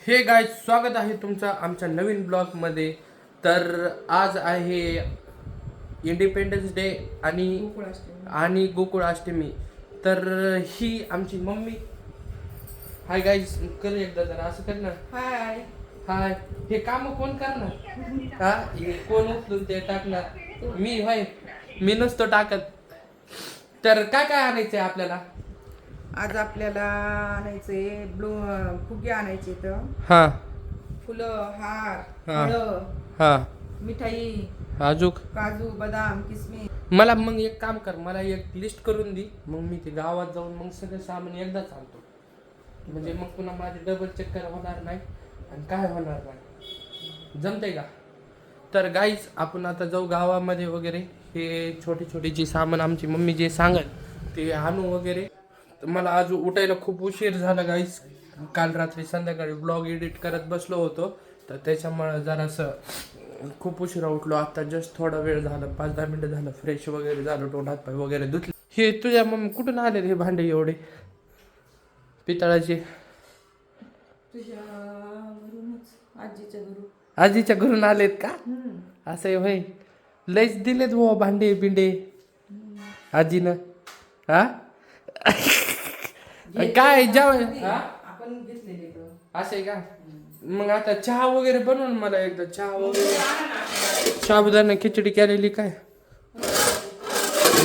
हे गाईज, स्वागत आहे तुमचं आमच्या नवीन ब्लॉगमध्ये. तर आज आहे इंडिपेंडन्स डे आणि गोकुळाष्टमी. तर ही आमची मम्मी. हाय गाईज, कर एकदा जरा असं कर ना. हाय हाय. हे काम कोण करणार? हा, हे कोण उचलून ते टाकणार? मी. होय, मी नसतो टाकत. तर काय काय आणायचंय आपल्याला? आज आपल्याला आणायचे फुगे आणायचे तर हा फुलं, हार, हा फळं, हा मिठाई, अजूक काजू, बदाम, किसमिस. मला मग एक काम कर, मला एक लिस्ट करून दे. मग मी ते गावात जाऊन मग सगळं सामान एकदाच आणतो. म्हणजे मग पुन्हा माझी डबल चक्कर होणार नाही आणि काय होणार नाही. जमतंय का? तर गाईज, आपण आता जाऊ गावामध्ये वगैरे. हे छोटी छोटी जी सामान आमची मम्मी जे सांगेल ते आणू वगैरे. तर मला आज उठायला खूप उशीर झाला गाईज. काल रात्री संध्याकाळी ब्लॉग एडिट करत बसलो होतो, तर त्याच्यामुळे जरासं खूप उशिरा उठलो. आता जस्ट थोडा वेळ झाला, 5-10 मिनिटं झालं फ्रेश वगैरे झालं, तोंड हात पाय वगैरे धुतले. हे तुझ्या मग कुठून आले हे भांडे एवढे पितळाचे? तुझ्या घरूनच, आजीच्या घरून. आजीच्या घरून आलेत का? असं आहे होय. लयच दिलेत भाऊ भांडे बिंडे आजीनं. हा काय जेवण? आपण घेतलेले असं आहे का? मग आता चहा वगैरे बनवून मला एकदा. चहा वगैरे, साबुदाणा खिचडी केलेली काय?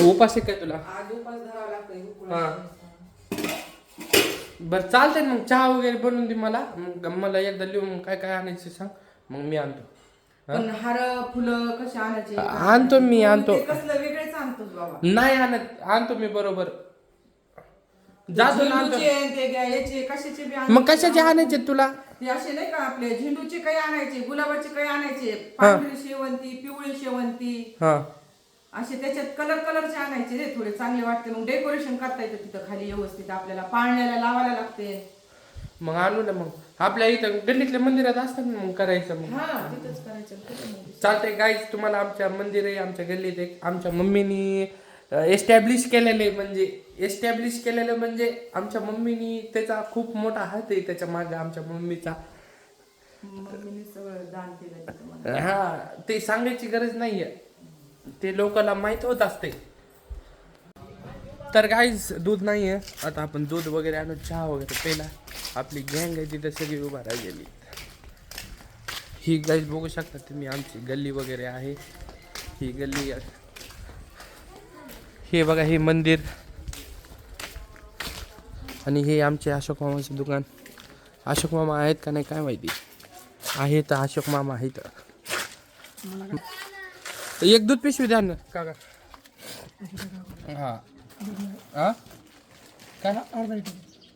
उपास आहे काय तुला? आज उपास धरावा लागतोय. हा, बरं चालतंय. मग चहा वगैरे बनवून दे मला. मग मला एकदा लिहून काय काय आणायचं सांग, मग मी आणतो. पण हार, फुलं कसे आणायचे? आणतो मी, आणतो. ते कसलं वेगळेच आणतोस बाबा. नाही आणत, आणतो मी बरोबर. जातो ना, आणतो. झेंडूचे, ते याचे कशाचे बी आणायचे. मग कशाचे आणायचे तुला? ते असे नाही का, आपले झेंडूचे काही आणायचे, गुलाबाचे काही आणायचे, पांढरी शेवंती, पिवळी शेवंती, हा, असे त्याच्यात कलरचे आणायचे रे. थोडे चांगले वाटते, मग डेकोरेशन करता येतं तिथं खाली व्यवस्थित. आपल्याला पाळण्याला लावायला लागते. मग आणू ना. मग आपल्या इथं गल्लीतल्या मंदिरात असतात ना, मग करायचं. मग हा, तिथंच करायचं. चालतंय गाईज. तुम्हाला आमच्या मंदिर आहे आमच्या गल्लीत एक, आमच्या मम्मीनी एस्टॅब्लिश केलेलं म्हणजे आमच्या मम्मीनी त्याचा खूप मोठा हात आहे त्याच्या मागे आमच्या मम्मीचा. मम्मीने सगळं दान केलं तिथं मला. हा, ते सांगायची गरज नाहीये, ते लोकांना माहित होत असते. तर गाईज, दूध नाहीये. आता आपण दूध वगैरे आणू, चहा वगैरे पेला. आपली गँग आहे तिथे सगळी उभा राहिलेली. ही गाईज बघू शकता तुम्ही, आमची गल्ली वगैरे आहे. ही गल्ली आहे. हे बघा, हे मंदिर. आणि हे आमचे अशोक मामाचे दुकान. अशोक मामा आहेत का नाही काय माहिती. आहेत, अशोक मामा आहेत. एक दूध पिशवी द्या ना काका. हा हा, काय?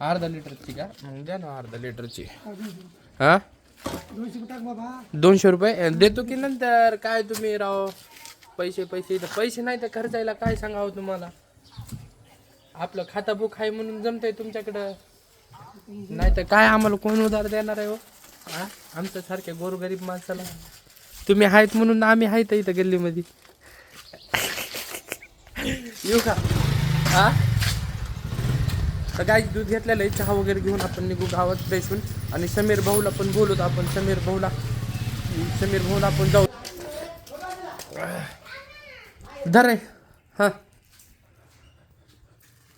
अर्धा लिटरची का? मग द्या ना अर्धा लिटरची. हा, 200 रुपये देतो की नंतर. काय तुम्ही राव, पैसे नाही तर खर्चायला काय सांगावं तुम्हाला. आपलं खाता बुक आहे म्हणून जमतंय तुमच्याकडं, नाही तर काय आम्हाला कोण उधार देणार आहे हो? हा, आमच्या सारख्या गोरगरीब माणसाला तुम्ही आहेत म्हणून आम्ही आहेत इथं गल्लीमध्ये. येऊ का? हा, तर काय दूध घेतलेलं आहे. चहा वगैरे घेऊन आपण निघू गावात फ्रेश होऊन. आणि समीर भाऊला पण बोलूत आपण. समीर भाऊला आपण जाऊ. धर रे. हा,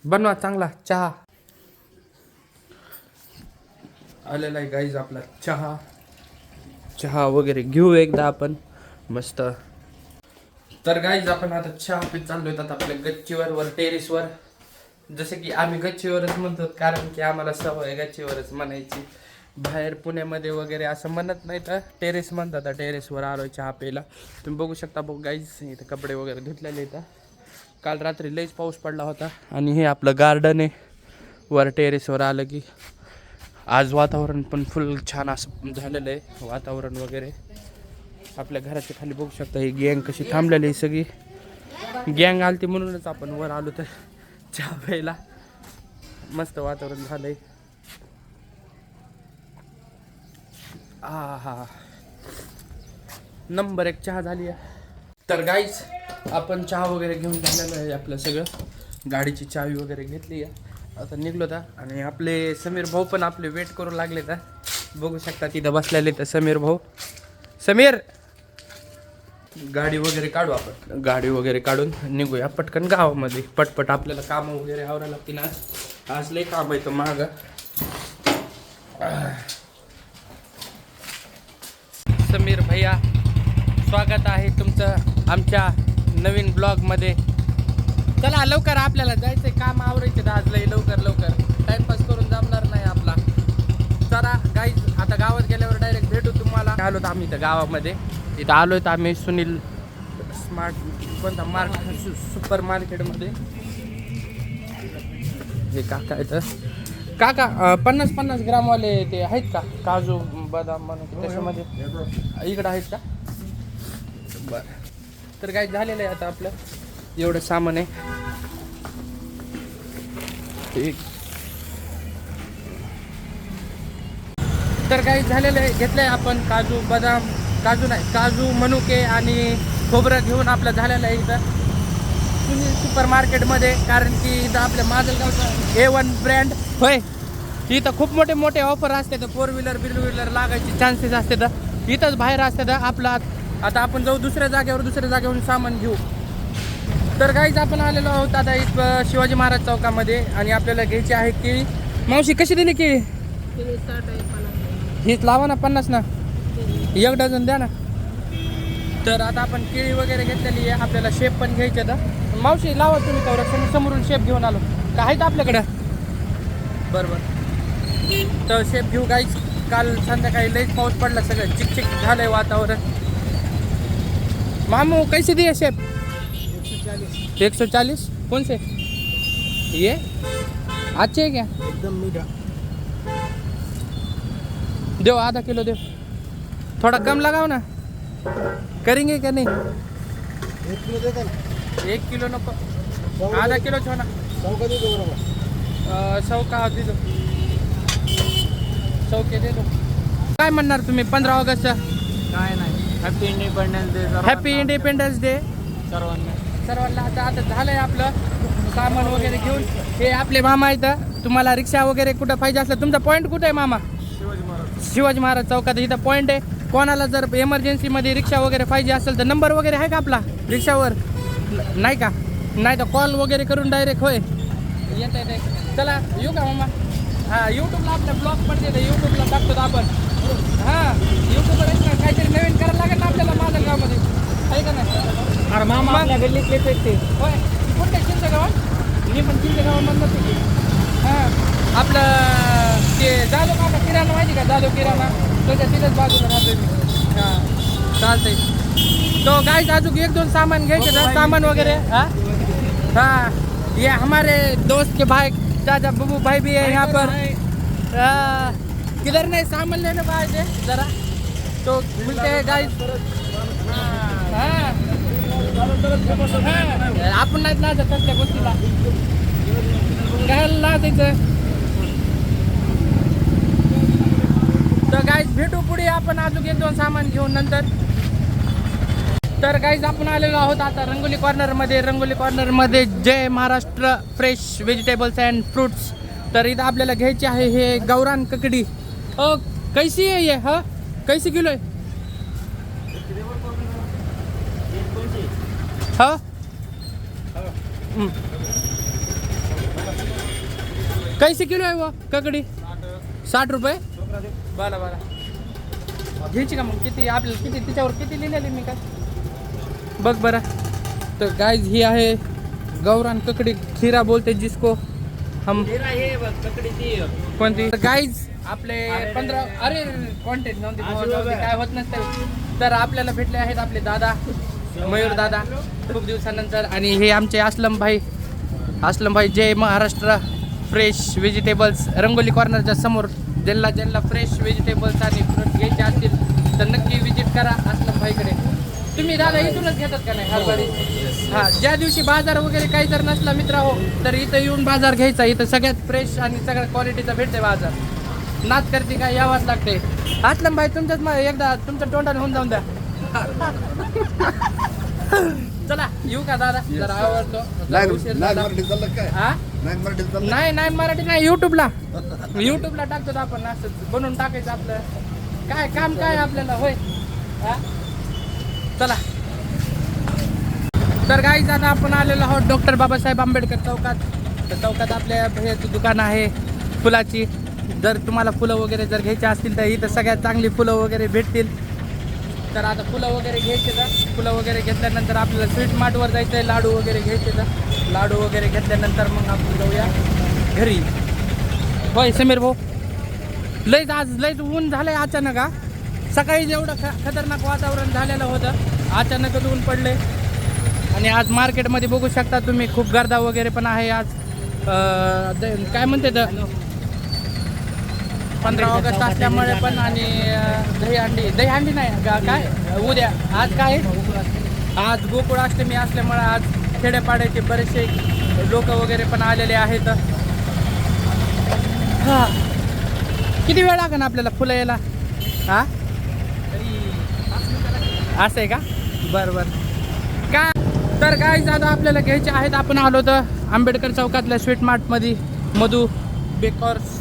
बनवा चांगला चहा. आलेला आहे गाईज आपला चहा वगैरे घेऊ एकदा आपण मस्त. तर गाईज, आपण आता चहा पीत चाललोय आता आपल्या गच्चीवर टेरेसवर. जसं की आम्ही गच्चीवरच म्हणतो, कारण की आम्हाला सवय गच्चीवरच म्हणायची. बाहेर पुण्यामध्ये वगैरे असं म्हणत नाही, तर टेरेस म्हणतात. टेरेसवर आलोय चहा प्यायला. तुम्ही बघू शकता बघ गाईज, इथं कपडे वगैरे धुतलेले इथं. काल रात्री लईच पाऊस पडला होता. आणि हे आपलं गार्डन आहे. वर टेरेसवर आलं की आज वातावरण पण फुल छान असं झालेलं आहे वातावरण वगैरे. आपल्या घराच्या खाली बघू शकता ही गँग कशी थांबलेली आहे. सगळी गँग आलती म्हणूनच आपण वर आलो तर चहा प्यायला. मस्त वातावरण झालंय. हा, नंबर 1 चहा झाली आहे. तर गाईज, आपण चहा वगैरे घेऊन झालेलं आहे आपलं सगळं. गाडीची चावी वगैरे घेतली आहे. आता निघलो होता. आणि आपले समीर भाऊ पण आपले वेट करू लागले तर बघू शकता तिथं बसलेले तर समीर भाऊ. समीर, गाडी वगैरे काढू आपण. गाडी वगैरे काढून निघूया पटकन गावामध्ये. पटपट आपल्याला कामं वगैरे आवरायला लागतील. आज लय काम आहे तर माग. समीर भैया, स्वागत आहे तुमचं आमच्या नवीन ब्लॉगमध्ये. चला लवकर, आपल्याला जायचंय, काम आवरायचे आज लय लवकर. टाइमपास करून जमणार नाही आपला. चला गाईज, आता गावात गेल्यावर डायरेक्ट भेटू तुम्हाला. आलो तर आम्ही इथं गावामध्ये. इथं आलोय तर आम्ही सुनील स्मार्ट कोणता सुपर मार्केटमध्ये. हे काका इथं. काका 50-50 ग्रामवाले ते आहेत का? काजू बदाम म्हणून त्याच्यामध्ये इकडं आहेत का? बरं. तर काय झालेलं आहे आता आपलं एवढं सामान आहे. ठीक. तर काही झालेलं आहे. घेतलंय आपण काजू बदाम, काजू मनुके आणि खोबरं घेऊन आपलं झालेलं आहे इथं सुपर मार्केटमध्ये. कारण की इथं आपल्या माजलगावचा A1 ब्रँड होय. इथं खूप मोठे ऑफर असते तर 4 व्हीलर लागायचे चान्सेस असते तर इथंच बाहेर असते तर आपला. आता आपण जाऊ दुसऱ्या जागेवरून सामान घेऊ. तर काहीच आपण आलेलो आहोत आता इथं शिवाजी महाराज चौकामध्ये आणि आपल्याला घ्यायची आहे केळी. मावशी कशी दिली केळी? हीच लावा ना 50 ना, 1 डझन द्या ना. तर आता आपण केळी वगैरे घेतलेली आहे. आपल्याला शेप पण घ्यायचे तर मावशी लावा तुम्ही तेवढं. समोरून शेप घेऊन आलो का आहेत आपल्याकडं? बरोबर. तर शेप घेऊ गाईच. काल संध्याकाळी लईच पाऊस पडला, सगळं चिकचिक झालंय वातावरण. मामू कैसे दिए शेप? 140. कौन से ये अच्छे है क्या? एकदम मीठा. दो आधा किलो दो. थोड़ा कम लगाओ ना. करेंगे क्या? नहीं 1 किलो देता ना. 1 किलो नको, आधा किलो छो ना. 100 का दे दो बरोबर. 100 का दे दो. 100 के दे दो. काय म्हणणार तुम्ही 15 ऑगस्ट? काय नाही. Happy independence day. Happy independence day सर्वांना. आता झालंय आपलं सामान वगैरे घेऊन. हे आपले मामा इथं. तुम्हाला रिक्षा वगैरे कुठं पाहिजे असलं, तुमचा पॉईंट कुठं आहे मामा? शिवाजी महाराज चौकात इथं पॉईंट आहे. कोणाला जर एमर्जन्सीमध्ये रिक्षा वगैरे पाहिजे असेल तर नंबर वगैरे आहे का आपला रिक्षावर? नाही का? नाही तर कॉल वगैरे करून डायरेक्ट होय येत आहे. चला येऊ का मामा? हां, यूट्यूबला आपल्या ब्लॉग पडते तर यूट्यूबला टाकतो आपण. हां, यूट्यूबवर काहीतरी नवीन करायला लागेल ना आपल्याला माजलगावमध्ये, आहे का नाही? अरे मामा आपल्या गल्लीतले ते. होय. कुठे चिंच गावात? मी पण चिंच गावामधलं होते. हां, आपलं ते जाधव काका किराणा माहिती का? जाधव किराणा त्याच्या तिथेच बाजूला राहतोय मी. हां, चालतंय. तो गाइस अजून 1-2 सामान घ्यायचे ना, सामान वगैरे. हाँ हाँ, ये हमारे दोस्त के भाई चाचा बबू भाई भी है यहाँ पर. किधर नहीं सामान लेने को आए थे जरा, तो मिलते हैं गाइस. आपण नाहीत ना कसल्या गोष्टीला घ्यायला लाजायचं. तर गाईज भेटू पुढे आपण अजून 1-2 सामान घेऊन नंतर. तर गाईज आपण आलेलो आहोत आता रंगोली कॉर्नरमध्ये. Jai Maharashtra fresh vegetables and fruits. तर इथं आपल्याला घ्यायचे आहे हे गावरान ककडी. कैसी आहे ये? हा, कैसे किलो आहे? हा, कैसे किलो आहे वो ककडी? 60 रुपये. बरं घ्यायची का मग? किती आपल्याला किती तिच्यावर किती लिहिलेली मी काय बघ बरं. तर गाइज ही आहे गावरान ककडी. खीरा बोलते जिसको हम. कोणती? गाइज आपले 15 अरे कॉन्टेंट काय होत नसतं. तर आपल्याला भेटले आहेत आपले दादा मयूर दादा खूप दिवसानंतर. आणि हे आमचे असलम भाई जय महाराष्ट्र फ्रेश व्हेजिटेबल्स. रंगोली कॉर्नरच्या समोर ज्यांना फ्रेश व्हेजिटेबल्स आणि फ्रूट घ्यायचे असतील तर नक्की विजिट करा असलम भाईकडे. तुम्ही दादा इथूनच घेतात का नाही हरभरी? हां, ज्या दिवशी बाजार वगैरे काही जर नसला मित्र हो तर इथं येऊन बाजार घ्यायचा. इथं सगळ्यात फ्रेश आणि सगळ्या क्वालिटीचा भेटते बाजार. नाच करते काय यावाच लागते. असलम भाई तुमच्याच एकदा तुमच्या तोंडाने होऊन जाऊन द्या. चला येऊ का दादा? जरा आवडतो. काय हा नाही मराठी नाही, युट्यूबला टाकतो आपण, असं बनवून टाकायचं आपलं. काय काम काय आपल्याला होय. हा? चला तर गाईज आता आपण आलेलो आहोत डॉक्टर बाबासाहेब आंबेडकर चौकात. तर चौकात आपल्या भैयाची दुकान आहे फुलाची. जर तुम्हाला फुलं वगैरे जर घ्यायची असतील तर इथं सगळ्यात चांगली फुलं वगैरे भेटतील. तर आता फुलं वगैरे घ्यायचे तर फुलं वगैरे घेतल्यानंतर आपल्याला स्वीट मार्टवर जायचं आहे, लाडू वगैरे घ्यायचे तर लाडू वगैरे घेतल्यानंतर मग आपण जाऊया घरी. होय समीर भाऊ, लयच ऊन झालं आहे अचानक. हा सकाळी जेवढं खतरनाक वातावरण झालेलं होतं अचानकच ऊन पडले. आणि आज मार्केटमध्ये बघू शकता तुम्ही खूप गर्दा वगैरे पण आहे आज. काय म्हणते तर 15 ऑगस्ट असल्यामुळे पण. आणि दहीहंडी नाही काय उद्या, आज काय आज गोकुळाष्टमी असल्यामुळे आज खेड्यापाड्याचे बरेचसे लोक वगैरे पण आलेले आहेत. हां किती वेळ लागेल आपल्याला फुलं यायला? हां असं आहे का? बरं का. तर काय आता आपल्याला घ्यायचे आहेत. आपण आलो तर आंबेडकर चौकातल्या स्वीट मार्टमध्ये मधू बेकर्स.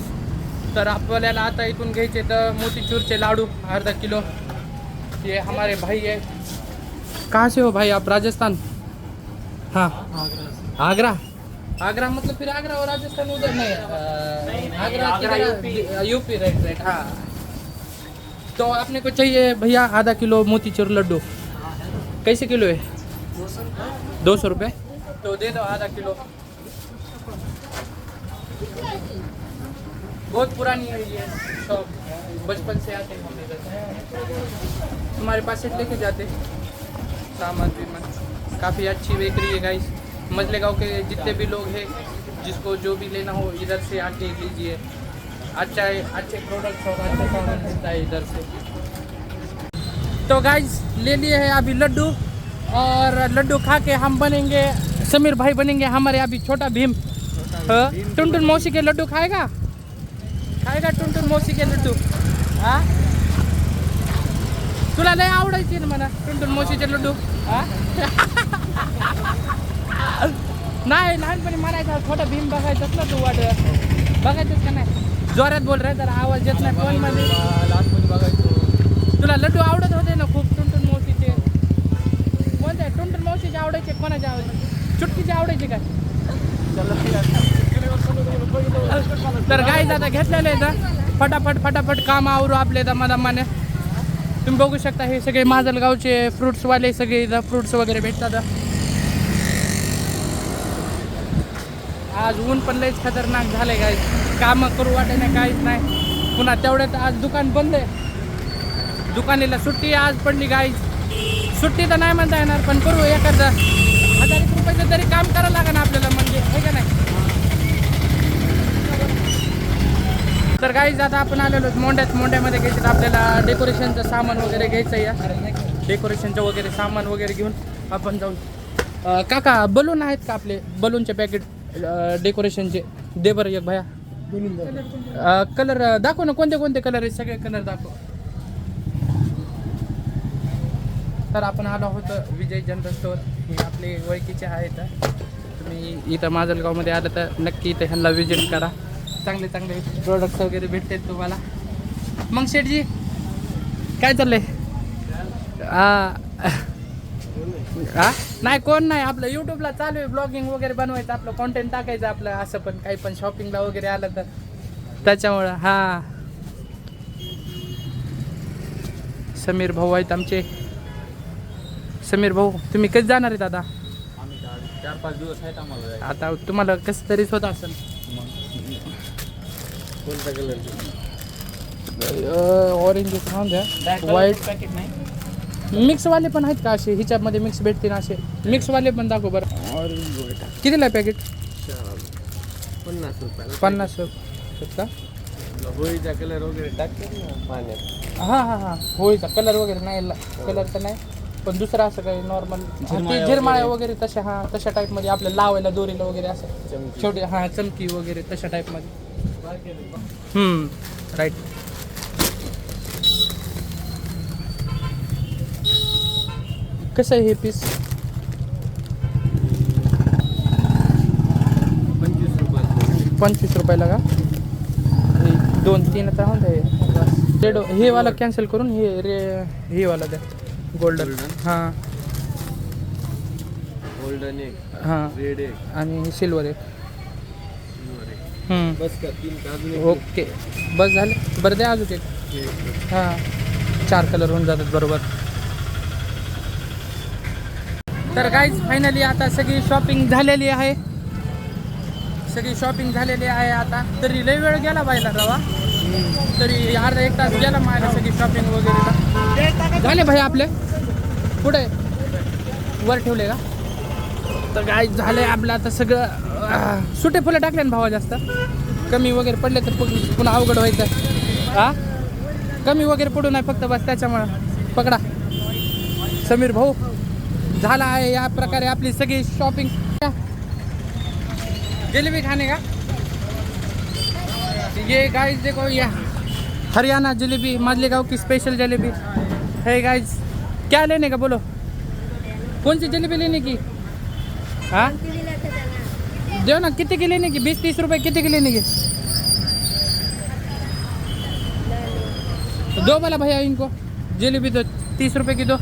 तर आपल्याला आता इथून घ्यायचे तर मोतीचूरचे लाडू अर्धा किलो. ये हमारे भाई है. कहाँ से हो भाई आप? राजस्थान? हाँ आगरा मतलब फिर आगरा और राजस्थान उधर नहीं, आगरा यूपी राइट हाँ. तो आपने को चाहिए भैया आधा किलो मोतीचूर लड्डू. कैसे किलो है? 200 रुपये. तो दे दो आधा किलो. बहुत पुरानी है ये शॉप, बचपन से आते हैं हम इधर. हमारे पास से लेके जाते सामान भी. काफ़ी अच्छी बेकरी है गाइस. मजले गाँव के जितने भी लोग हैं जिसको जो भी लेना हो इधर से आके लीजिए. अच्छा है, अच्छे प्रोडक्ट्स और अच्छा सामान मिलता है इधर से. तो गाइस ले लिए हैं अभी लड्डू. और लड्डू खा के हम बनेंगे, समीर भाई बनेंगे हमारे अभी छोटा भीम. टुनटुन मौसी के लड्डू खाएगा टुनटुन मौसी के लड्डू. हां तुला लय आवडायची ना मला टुनटुन मौसीचे लड्डू. नाही लहानपणी म्हणायचा छोटा भीम बघायचाच ना तू. बघायचंच का नाही? जोरात बोल रे, जरा आवाज येत नाही फोन मध्ये. लहानपणी बघायचो. तुला लड्डू आवडत होते ना खूप टुनटुन मौसीचे. कोणते टुनटुन मौसीचे आवडायचे? कोणाचे आवडायचे? चुटकीचे आवडायचे काय? तर गाईज आता घेतलेले आहेत. फटाफट काम आवरू आपले दमाने. तुम्ही बघू शकता हे सगळे माजलगावचे फ्रुट्सवाले सगळे इथं फ्रुट्स वगैरे भेटतात. आज ऊन पण लयच खतरनाक झाले गाईज. कामं करू वाटे नाही, काहीच नाही. पुन्हा तेवढ्यात आज दुकान बंद आहे. दुकानीला सुट्टी आज पडली गाईज. सुट्टी तर नाही म्हणता येणार पण करू एखादा 1000 रुपयाचं तरी काम करावं लागेल आपल्याला, म्हणजे हे का नाही. तर गाईज आता आपण आलेलो मोंड्यामध्ये घ्यायचं आपल्याला डेकोरेशनचं सामान वगैरे घ्यायचं. या डेकोरेशनचं वगैरे सामान वगैरे घेऊन आपण जाऊ. काका बलून आहेत का आपले? बलूनचे पॅकेट डेकोरेशनचे दे बरं एक भया. कलर दाखव ना, कोणते कलर आहेत? सगळे कलर दाखव. तर आपण आलो आहोत विजय जनरल स्टोअर. हे आपले ओळखीचे आहेत. तुम्ही इथं माजलगावमध्ये आलं तर नक्की इथं ह्यांना विजिट करा. चांगले प्रोडक्ट्स वगैरे भेटतात तुम्हाला. मग शेठजी काय चाललंय? नाही कोण नाही, आपलं यूट्यूबला चालू आहे ब्लॉगिंग वगैरे बनवायचं, आपलं कॉन्टेंट टाकायचं आपलं. असं पण काही पण शॉपिंगला वगैरे आलं तर त्याच्यामुळं. हां समीर भाऊ आहेत आमचे. समीर भाऊ तुम्ही कधी जाणार आहेत आता? 4-5 दिवस आहेत आम्हाला. आता तुम्हाला कसं तरीच होत असेल. कोणता कलर? ऑरेंज राहून द्या. व्हाईट पॅकेट नाही. मिक्सवाले पण आहेत का असे? हिच्यामध्ये मिक्स भेटतील असे मिक्सवाले पण दाखव बरं. ऑरेंज कितीला पॅकेट? 50 रुपये. 50 रुपये का? होळीचा कलर वगैरे टाकतात ना पाण्यात. हां होळीचा कलर वगैरे नाही, कलर तर नाही पण दुसरं असं काही नॉर्मल झिरमाळ्या वगैरे तशा टाईपमध्ये आपल्याला लावायला दोरीला वगैरे असं छोटे. हां चमकी वगैरे तशा टाईपमध्ये. राईट. कसं आहे हे पीस? 25 रुपये. 25 रुपयाला का? हे 2-3 आता होते बस. हे वाला कॅन्सल करून हे वाला द्या गोल्डन. हां गोल्डन एक, हां रेड एक, आणि सिल्वर एक. सिल्वर एक. हम्म. बस का 3 का अजून एक? ओके बस झाले. बरं द्या अजून एक. हां 4 कलर होऊन जातात बरोबर. तर गाईज फायनली आता सगळी शॉपिंग झालेली आहे. आता तरी लय वेळ गेला बायला रवा. तरी अर्धा 1 तास गेला माझ्या सगळी शॉपिंग वगैरे झाले भाई आपले. पुढे वर ठेवले का? तर गाईज झालं आहे आपलं आता सगळं. सुटे फुलं टाकले ना भावा. जास्त कमी वगैरे पडले तर पुन्हा अवघड व्हायचं. हां कमी वगैरे पडू नाही फक्त बस त्याच्यामुळं. पकडा समीर भाऊ. झाला आहे या प्रकारे आपली सगळी शॉपिंग. जलेबी खाने का? ये गाइस देखो ये हरियाणा जलेबी माजलेगांव की स्पेशल जलेबी है गाइस. क्या लेने का बोलो? कौन सी जलेबी लेने की? हाँ दो ना. कितने की लेने की? 20-30 रुपए. कितने की लेने की? दो वाला भैया इनको जलेबी दो. 30 रुपए की दो.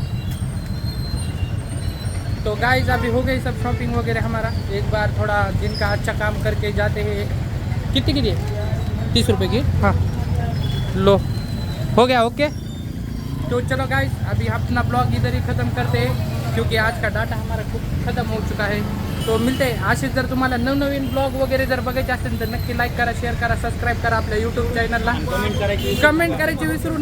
तो गाइस अभी हो गई सब शॉपिंग वगैरह हमारा. एक बार थोड़ा दिन का अच्छा काम करके जाते हैं. कितने की दिए? 30 रुपए की. हाँ लो हो गया. ओके तो चलो गाइस अभी अपना ब्लॉग इधर ही ख़त्म करते हैं क्योंकि आज का डाटा हमारा खूप ख़त्म हो चुका है. तो मिळते असेच जर तुम्हाला नवनवीन ब्लॉग वगैरे जर बघायचे असेल तर नक्की लाईक करा, शेअर करा, सबस्क्राईब करा आपल्या यूट्यूब चॅनलला. कमेंट करायची विसरू